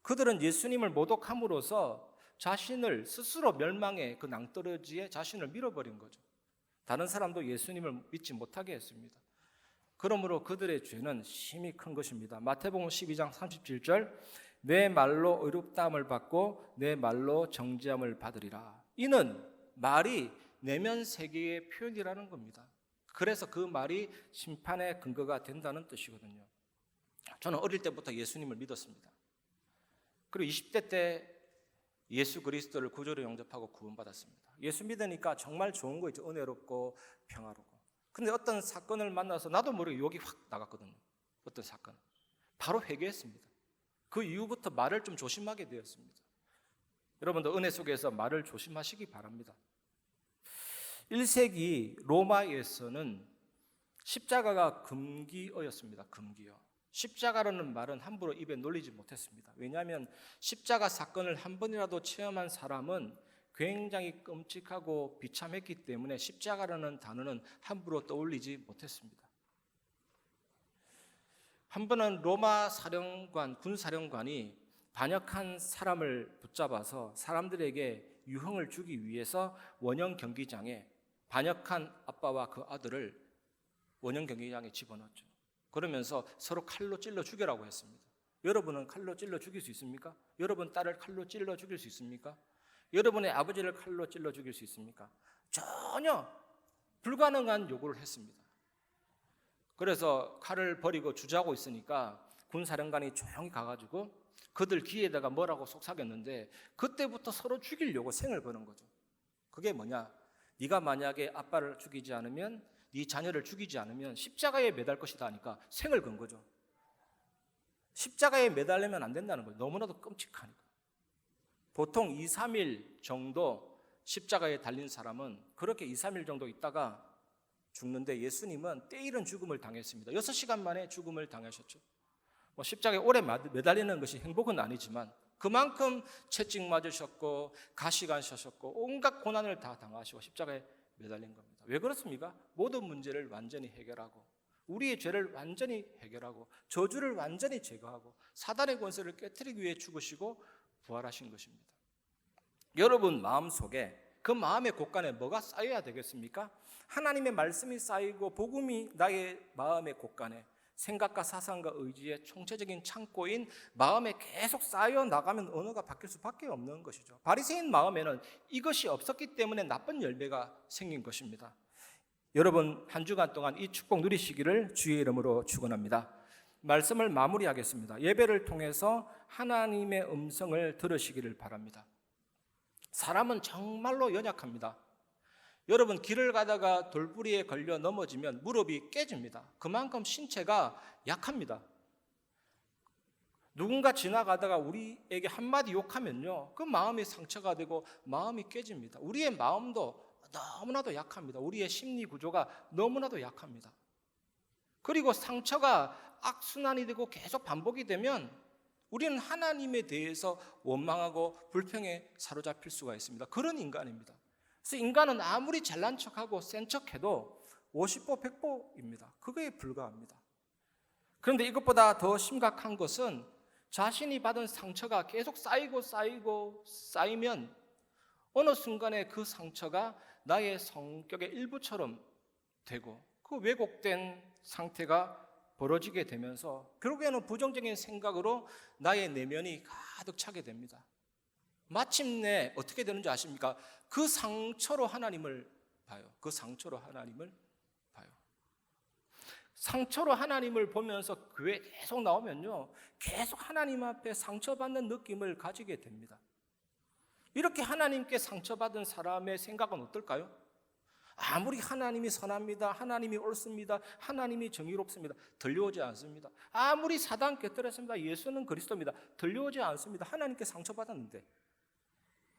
그들은 예수님을 모독함으로써 자신을 스스로 멸망의 그 낭떠러지에 자신을 밀어버린 거죠. 다른 사람도 예수님을 믿지 못하게 했습니다. 그러므로 그들의 죄는 심히 큰 것입니다. 마태복음 12장 37절, 내 말로 의롭다함을 받고 내 말로 정죄함을 받으리라. 이는 말이 내면 세계의 표현이라는 겁니다. 그래서 그 말이 심판의 근거가 된다는 뜻이거든요. 저는 어릴 때부터 예수님을 믿었습니다. 그리고 20대 때 예수 그리스도를 구주로 영접하고 구원받았습니다. 예수 믿으니까 정말 좋은 거 있죠. 은혜롭고 평화롭고. 근데 어떤 사건을 만나서 나도 모르게 욕이 확 나갔거든요. 어떤 사건. 바로 회개했습니다. 그 이후부터 말을 좀 조심하게 되었습니다. 여러분도 은혜 속에서 말을 조심하시기 바랍니다. 1세기 로마에서는 십자가가 금기어였습니다. 금기어. 십자가라는 말은 함부로 입에 놀리지 못했습니다. 왜냐하면 십자가 사건을 한 번이라도 체험한 사람은 굉장히 끔찍하고 비참했기 때문에 십자가라는 단어는 함부로 떠올리지 못했습니다. 한 번은 로마 사령관, 군사령관이 반역한 사람을 붙잡아서 사람들에게 유흥을 주기 위해서 원형 경기장에 반역한 아빠와 그 아들을 원형 경기장에 집어넣었죠. 그러면서 서로 칼로 찔러 죽여라고 했습니다. 여러분은 칼로 찔러 죽일 수 있습니까? 여러분 딸을 칼로 찔러 죽일 수 있습니까? 여러분의 아버지를 칼로 찔러 죽일 수 있습니까? 전혀 불가능한 요구를 했습니다. 그래서 칼을 버리고 주저하고 있으니까 군사령관이 조용히 가가지고 그들 귀에다가 뭐라고 속삭였는데 그때부터 서로 죽이려고 생을 거는 거죠. 그게 뭐냐? 네가 만약에 아빠를 죽이지 않으면, 네 자녀를 죽이지 않으면 십자가에 매달 것이다 하니까 생을 건 거죠. 십자가에 매달리면 안 된다는 거예요. 너무나도 끔찍하니까. 보통 2, 3일 정도 십자가에 달린 사람은 그렇게 2, 3일 정도 있다가 죽는데 예수님은 때이른 죽음을 당했습니다. 6시간 만에 죽음을 당하셨죠. 십자가에 오래 매달리는 것이 행복은 아니지만 그만큼 채찍 맞으셨고 가시가셨고 온갖 고난을 다 당하시고 십자가에 매달린 겁니다. 왜 그렇습니까? 모든 문제를 완전히 해결하고 우리의 죄를 완전히 해결하고 저주를 완전히 제거하고 사단의 권세를 깨트리기 위해 죽으시고 부활하신 것입니다. 여러분 마음속에 그 마음의 곳간에 뭐가 쌓여야 되겠습니까? 하나님의 말씀이 쌓이고 복음이 나의 마음의 곳간에 생각과 사상과 의지의 총체적인 창고인 마음에 계속 쌓여 나가면 언어가 바뀔 수밖에 없는 것이죠. 바리새인 마음에는 이것이 없었기 때문에 나쁜 열매가 생긴 것입니다. 여러분 한 주간 동안 이 축복 누리시기를 주의 이름으로 축원합니다. 말씀을 마무리하겠습니다. 예배를 통해서 하나님의 음성을 들으시기를 바랍니다. 사람은 정말로 연약합니다. 여러분 길을 가다가 돌부리에 걸려 넘어지면 무릎이 깨집니다. 그만큼 신체가 약합니다. 누군가 지나가다가 우리에게 한마디 욕하면요, 그 마음이 상처가 되고 마음이 깨집니다. 우리의 마음도 너무나도 약합니다. 우리의 심리 구조가 너무나도 약합니다. 그리고 상처가 악순환이 되고 계속 반복이 되면 우리는 하나님에 대해서 원망하고 불평에 사로잡힐 수가 있습니다. 그런 인간입니다. 그래서 인간은 아무리 잘난 척하고 센 척해도 50보 100보입니다. 그거에 불과합니다. 그런데 이것보다 더 심각한 것은 자신이 받은 상처가 계속 쌓이면 어느 순간에 그 상처가 나의 성격의 일부처럼 되고 그 왜곡된 상태가 벌어지게 되면서 결국에는 부정적인 생각으로 나의 내면이 가득 차게 됩니다. 마침내 어떻게 되는지 아십니까? 그 상처로 하나님을 봐요. 그 상처로 하나님을 봐요. 상처로 하나님을 보면서 교회 계속 나오면요, 계속 하나님 앞에 상처받는 느낌을 가지게 됩니다. 이렇게 하나님께 상처받은 사람의 생각은 어떨까요? 아무리 하나님이 선합니다, 하나님이 옳습니다, 하나님이 정의롭습니다, 들려오지 않습니다. 아무리 사단 곁들였습니다, 예수는 그리스도입니다, 들려오지 않습니다. 하나님께 상처받았는데,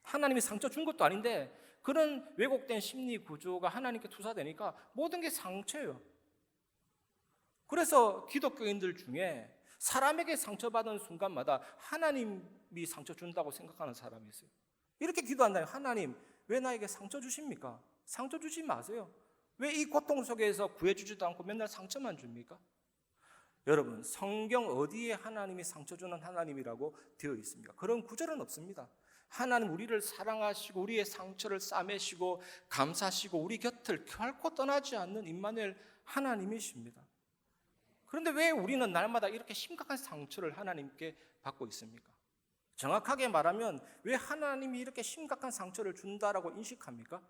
하나님이 상처 준 것도 아닌데 그런 왜곡된 심리 구조가 하나님께 투사되니까 모든 게 상처예요. 그래서 기독교인들 중에 사람에게 상처받은 순간마다 하나님이 상처 준다고 생각하는 사람이 있어요. 이렇게 기도한다면 하나님 왜 나에게 상처 주십니까? 상처 주지 마세요. 왜 이 고통 속에서 구해주지도 않고 맨날 상처만 줍니까? 여러분, 성경 어디에 하나님이 상처 주는 하나님이라고 되어 있습니까? 그런 구절은 없습니다. 하나님 우리를 사랑하시고 우리의 상처를 싸매시고 감사하시고 우리 곁을 결코 떠나지 않는 임마누엘 하나님이십니다. 그런데 왜 우리는 날마다 이렇게 심각한 상처를 하나님께 받고 있습니까? 정확하게 말하면 왜 하나님이 이렇게 심각한 상처를 준다라고 인식합니까?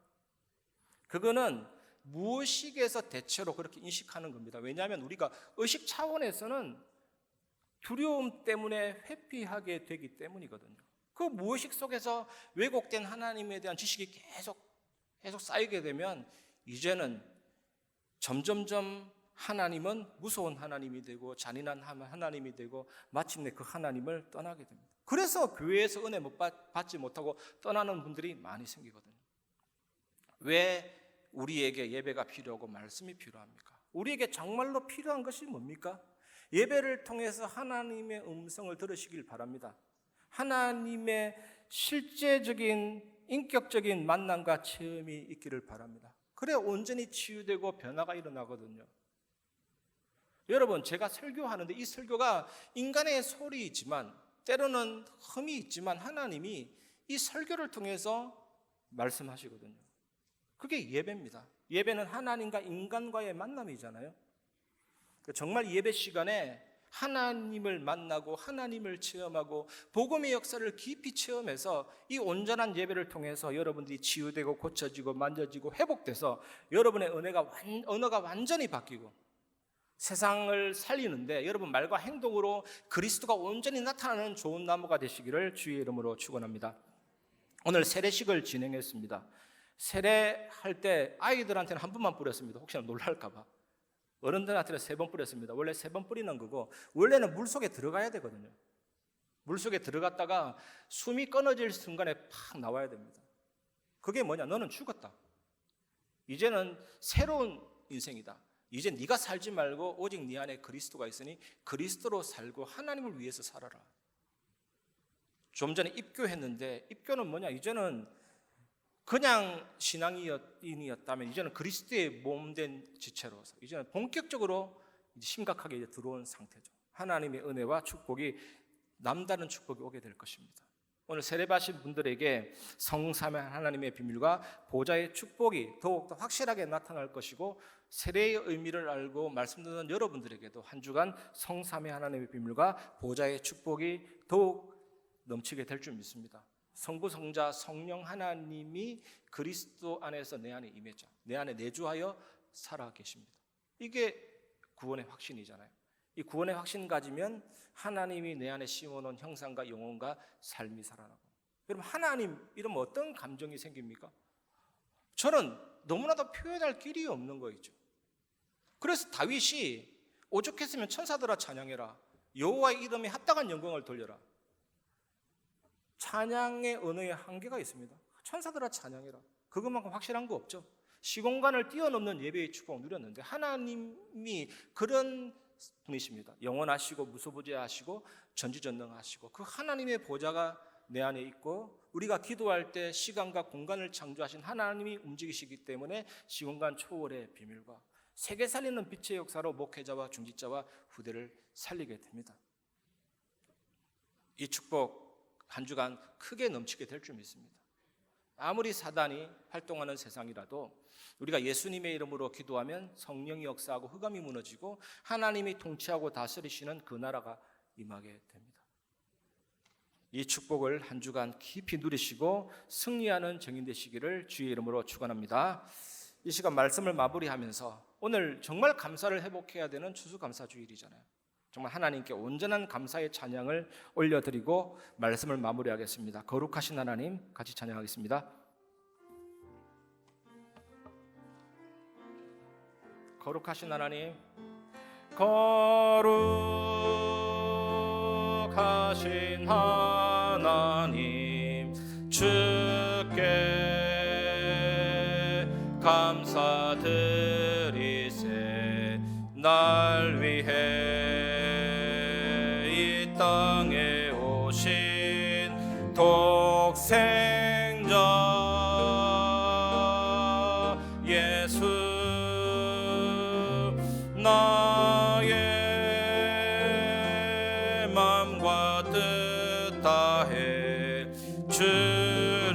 그거는 무의식에서 대체로 그렇게 인식하는 겁니다. 왜냐하면 우리가 의식 차원에서는 두려움 때문에 회피하게 되기 때문이거든요. 그 무의식 속에서 왜곡된 하나님에 대한 지식이 계속 쌓이게 되면 이제는 점점점 하나님은 무서운 하나님이 되고 잔인한 하나님이 되고 마침내 그 하나님을 떠나게 됩니다. 그래서 교회에서 은혜 못 받지 못하고 떠나는 분들이 많이 생기거든요. 왜 우리에게 예배가 필요하고 말씀이 필요합니까? 우리에게 정말로 필요한 것이 뭡니까? 예배를 통해서 하나님의 음성을 들으시길 바랍니다. 하나님의 실제적인 인격적인 만남과 체험이 있기를 바랍니다. 그래야 온전히 치유되고 변화가 일어나거든요. 여러분, 제가 설교하는데 이 설교가 인간의 소리이지만 때로는 흠이 있지만 하나님이 이 설교를 통해서 말씀하시거든요. 그게 예배입니다. 예배는 하나님과 인간과의 만남이잖아요. 정말 예배 시간에 하나님을 만나고 하나님을 체험하고 복음의 역사를 깊이 체험해서 이 온전한 예배를 통해서 여러분들이 치유되고 고쳐지고 만져지고 회복돼서 여러분의 언어가 완전히 바뀌고 세상을 살리는데 여러분 말과 행동으로 그리스도가 온전히 나타나는 좋은 나무가 되시기를 주의 이름으로 축원합니다. 오늘 세례식을 진행했습니다. 세례할 때 아이들한테는 한 번만 뿌렸습니다. 혹시나 놀랄까 봐. 어른들한테는 3번 뿌렸습니다. 원래 3번 뿌리는 거고 원래는 물속에 들어가야 되거든요. 물속에 들어갔다가 숨이 끊어질 순간에 팍 나와야 됩니다. 그게 뭐냐? 너는 죽었다. 이제는 새로운 인생이다. 이제 네가 살지 말고 오직 네 안에 그리스도가 있으니 그리스도로 살고 하나님을 위해서 살아라. 좀 전에 입교했는데 입교는 뭐냐? 이제는 그냥 신앙인이었다면 이제는 그리스도의 몸된 지체로서 이제는 본격적으로 심각하게 이제 들어온 상태죠. 하나님의 은혜와 축복이 남다른 축복이 오게 될 것입니다. 오늘 세례받으신 분들에게 성삼위 하나님의 비밀과 보좌의 축복이 더욱더 확실하게 나타날 것이고 세례의 의미를 알고 말씀 듣는 여러분들에게도 한 주간 성삼위 하나님의 비밀과 보좌의 축복이 더욱 넘치게 될 줄 믿습니다. 성부, 성자, 성령 하나님이 그리스도 안에서 내 안에 임했죠. 내 안에 내주하여 살아 계십니다. 이게 구원의 확신이잖아요. 이 구원의 확신 가지면 하나님이 내 안에 심어놓은 형상과 영혼과 삶이 살아나고. 여러분, 하나님 이러면 어떤 감정이 생깁니까? 저는 너무나도 표현할 길이 없는 거 있죠. 그래서 다윗이 오죽했으면 천사들아 찬양해라, 여호와의 이름에 합당한 영광을 돌려라. 찬양의 언어에 한계가 있습니다. 천사들아 찬양해라. 그것만큼 확실한 거 없죠. 시공간을 뛰어넘는 예배의 축복을 누렸는데 하나님이 그런 분이십니다. 영원하시고 무소부재하시고 전지전능하시고 그 하나님의 보좌가 내 안에 있고 우리가 기도할 때 시간과 공간을 창조하신 하나님이 움직이시기 때문에 시공간 초월의 비밀과 세계 살리는 빛의 역사로 목회자와 중직자와 후대를 살리게 됩니다. 이 축복 한 주간 크게 넘치게 될 줄 믿습니다. 아무리 사단이 활동하는 세상이라도 우리가 예수님의 이름으로 기도하면 성령이 역사하고 흑암이 무너지고 하나님이 통치하고 다스리시는 그 나라가 임하게 됩니다. 이 축복을 한 주간 깊이 누리시고 승리하는 증인 되시기를 주의 이름으로 축원합니다. 이 시간 말씀을 마무리하면서 오늘 정말 감사를 회복해야 되는 추수감사주일이잖아요. 정말 하나님께 온전한 감사의 찬양을 올려드리고 말씀을 마무리하겠습니다. 거룩하신 하나님 같이 찬양하겠습니다. 거룩하신 하나님, 거룩하신 하나님, 주께 감사드리세. 날 위해 땅에 오신 독생자 예수 나의 주를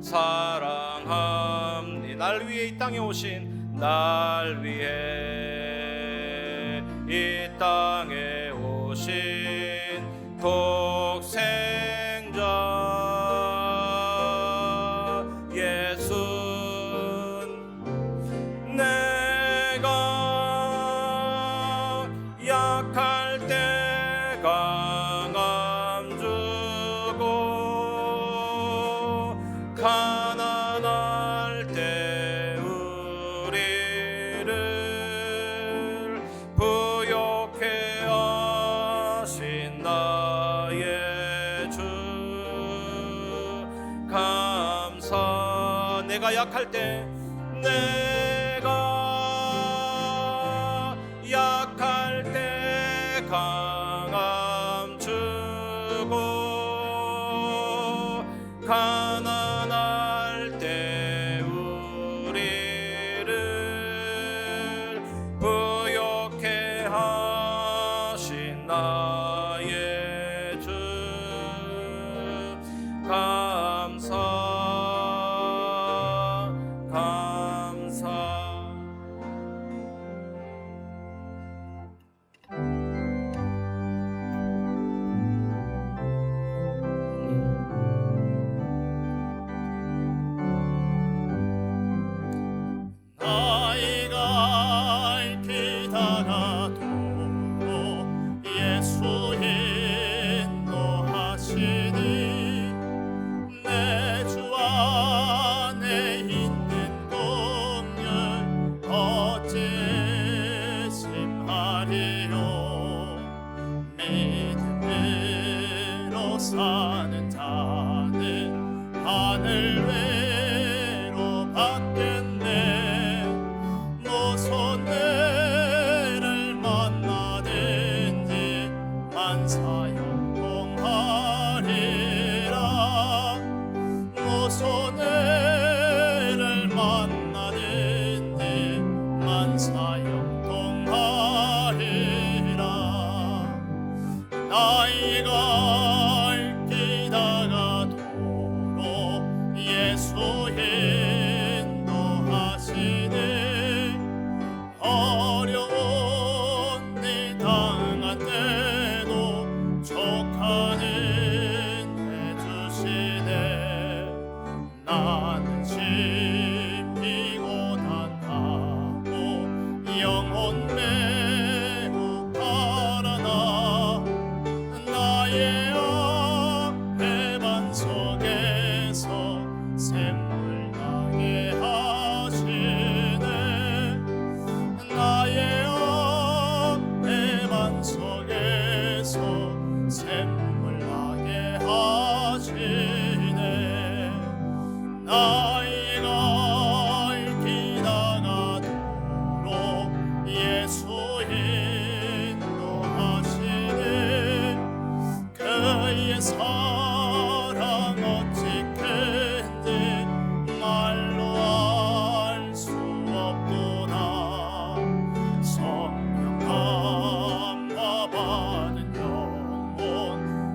사랑함. 날 위해 이 땅에 오신, 날 위해 이 땅에 오신 독생자 예수, 내가 약할 때 강함 주고 가난할 때 우리를 부욕해 하신 나의 주 감사. 내가 약할 때, 내가 약할 때 강함 주고 가난할 때 우리를 부욕해 하신 나의 주 감사. 나이갈 기다가 도로 예수 인도하시니 내 주 안에 있는 공열 어찌 심하리요. 믿음으로 사는 자는 하늘 외로 받겠네. 무슨 일을 만나든지 만사형통하리라. 무슨 일을 만나든지 만사형통하리라. 나이가 기다가 도로 예수 인도하시니 어려운 일 당한 때도 족하는 해주시네. 나는 씹히고 단하고 영혼 매우 가라나. 나의 앞에 반석에서 샘물 나게 하시네. 나의 앞에 반석에서 샘물 나게 하시네. 나이가 기다가 도로 예수 인도하시니 그의 사랑 어찌 큰지 말로 알 수 없구나. 성령 감화 받은 영혼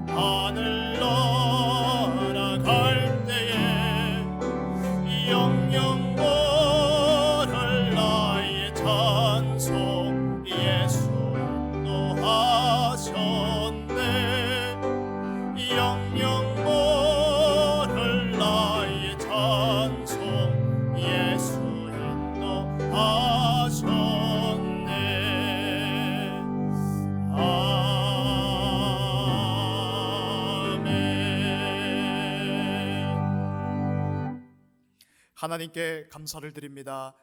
하늘 날아갈 때에 영영 모를 나의 찬송 예수 인도하셨네. 영영 모를 나의 찬송 예수 인도하셨네. 아멘. 하나님께 감사를 드립니다.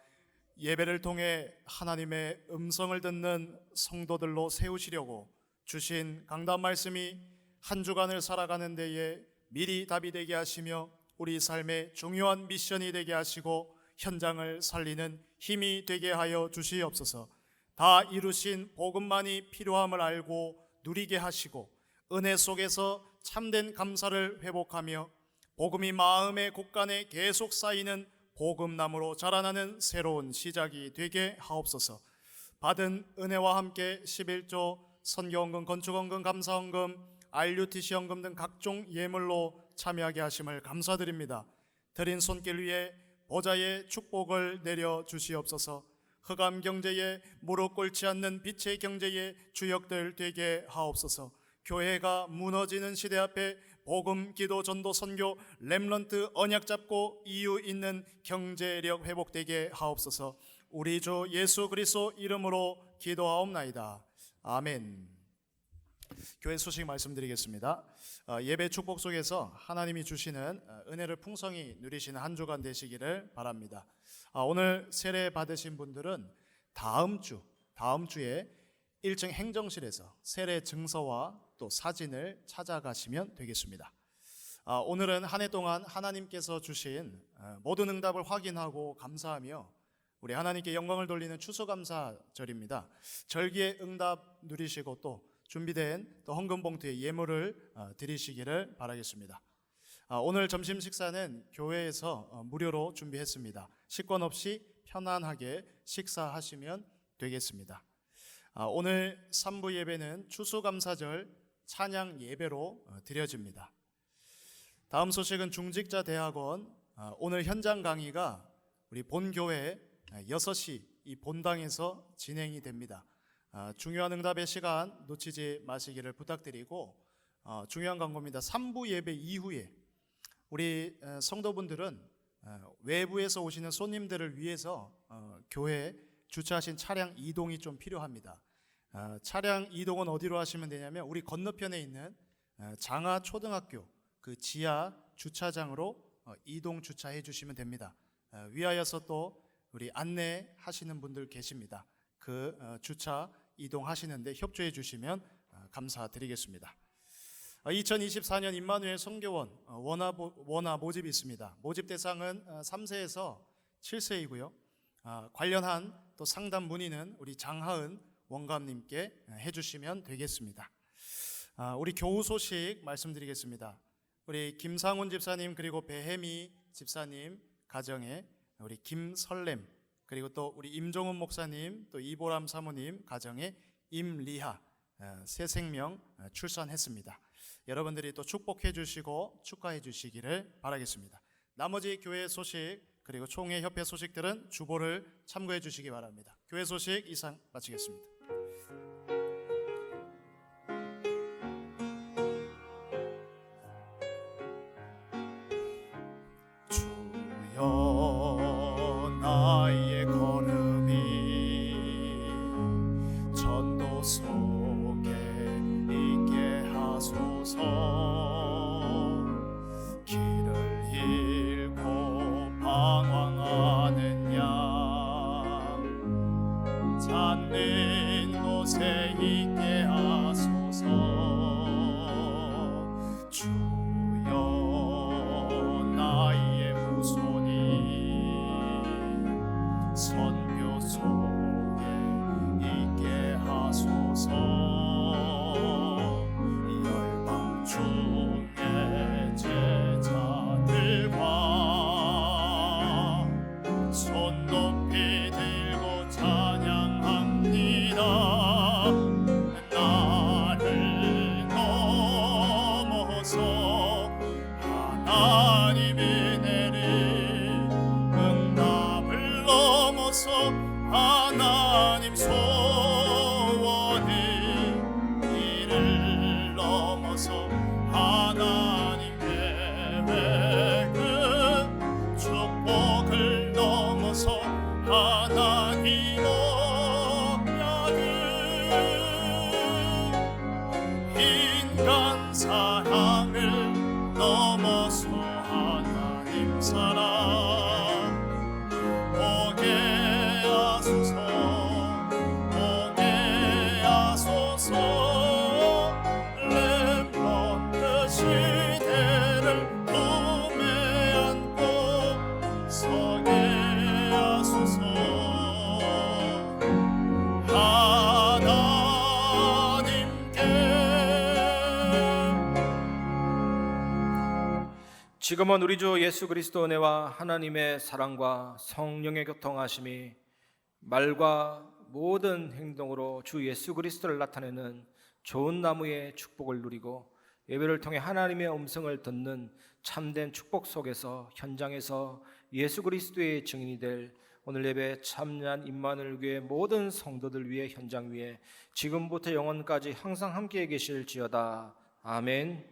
예배를 통해 하나님의 음성을 듣는 성도들로 세우시려고 주신 강단 말씀이 한 주간을 살아가는 데에 미리 답이 되게 하시며 우리 삶의 중요한 미션이 되게 하시고 현장을 살리는 힘이 되게 하여 주시옵소서. 다 이루신 복음만이 필요함을 알고 누리게 하시고 은혜 속에서 참된 감사를 회복하며 복음이 마음의 곳간에 계속 쌓이는 복음나무로 자라나는 새로운 시작이 되게 하옵소서. 받은 은혜와 함께 11조 선교헌금, 건축헌금, 감사헌금, RUTC 헌금 등 각종 예물로 참여하게 하심을 감사드립니다. 드린 손길 위에 보좌의 축복을 내려 주시옵소서. 흑암 경제에 무릎 꿇지 않는 빛의 경제의 주역들 되게 하옵소서. 교회가 무너지는 시대 앞에 복음, 기도, 전도, 선교, 렘넌트 언약 잡고 이유 있는 경제력 회복되게 하옵소서. 우리 주 예수 그리스도 이름으로 기도하옵나이다. 아멘. 교회 소식 말씀드리겠습니다. 예배 축복 속에서 하나님이 주시는 은혜를 풍성히 누리시는 한 주간 되시기를 바랍니다. 오늘 세례 받으신 분들은 다음 주에 1층 행정실에서 세례 증서와 또 사진을 찾아가시면 되겠습니다. 오늘은 한 해 동안 하나님께서 주신 모든 응답을 확인하고 감사하며 우리 하나님께 영광을 돌리는 추수감사절입니다. 절기의 응답 누리시고 또 준비된 또 헌금 봉투에 예물을 드리시기를 바라겠습니다. 오늘 점심 식사는 교회에서 무료로 준비했습니다. 식권 없이 편안하게 식사하시면 되겠습니다. 오늘 3부 예배는 추수감사절 찬양 예배로 드려집니다. 다음 소식은 중직자 대학원 오늘 현장 강의가 우리 본교회 6시 이 본당에서 진행이 됩니다. 중요한 응답의 시간 놓치지 마시기를 부탁드리고 중요한 광고입니다. 3부 예배 이후에 우리 성도분들은 외부에서 오시는 손님들을 위해서 교회에 주차하신 차량 이동이 좀 필요합니다. 차량 이동은 어디로 하시면 되냐면 우리 건너편에 있는 장하 초등학교 그 지하 주차장으로 이동 주차해 주시면 됩니다. 위하여서 또 우리 안내하시는 분들 계십니다. 그 주차 이동하시는데 협조해 주시면 감사드리겠습니다. 2024년 임마누엘 선교원 원화 모집이 있습니다. 모집 대상은 3세에서 7세이고요. 관련한 또 상담 문의는 우리 장하은 원감님께 해주시면 되겠습니다. 우리 교우 소식 말씀드리겠습니다. 우리 김상훈 집사님 그리고 배혜미 집사님 가정에 우리 김설렘 그리고 또 우리 임종훈 목사님 또 이보람 사모님 가정에 임리하 새 생명 출산했습니다. 여러분들이 또 축복해 주시고 축하해 주시기를 바라겠습니다. 나머지 교회 소식 그리고 총회 협회 소식들은 주보를 참고해 주시기 바랍니다. 교회 소식 이상 마치겠습니다. 주여 나의 걸음이 전도 속에 있게 하소서. 길을 잃고 방황하는 양 찾는 곳에 있게 하소서. 주여 나의 후손이 선교 속에 있게 하소서. 열방 중에 제자들과 손 높이 들고 찬양합니다. 나를 넘어서 하나님이 내린 응답을 넘어서 하나님 소원이 이를 넘어서 하나님 계획은 축복을 넘어서 하나님 언약은 인간 사랑을 넘어서 하나님 사랑 오게 하소서. 오게 하소서. 렘넌트 시대를 품에 안고 서게 하소서. 지금은 우리 주 예수 그리스도 은혜와 하나님의 사랑과 성령의 교통하심이 말과 모든 행동으로 주 예수 그리스도를 나타내는 좋은 나무의 축복을 누리고 예배를 통해 하나님의 음성을 듣는 참된 축복 속에서 현장에서 예수 그리스도의 증인이 될 오늘 예배 참여한 임마누엘 교회 모든 성도들 위해 현장 위에 지금부터 영원까지 항상 함께 계실지어다. 아멘.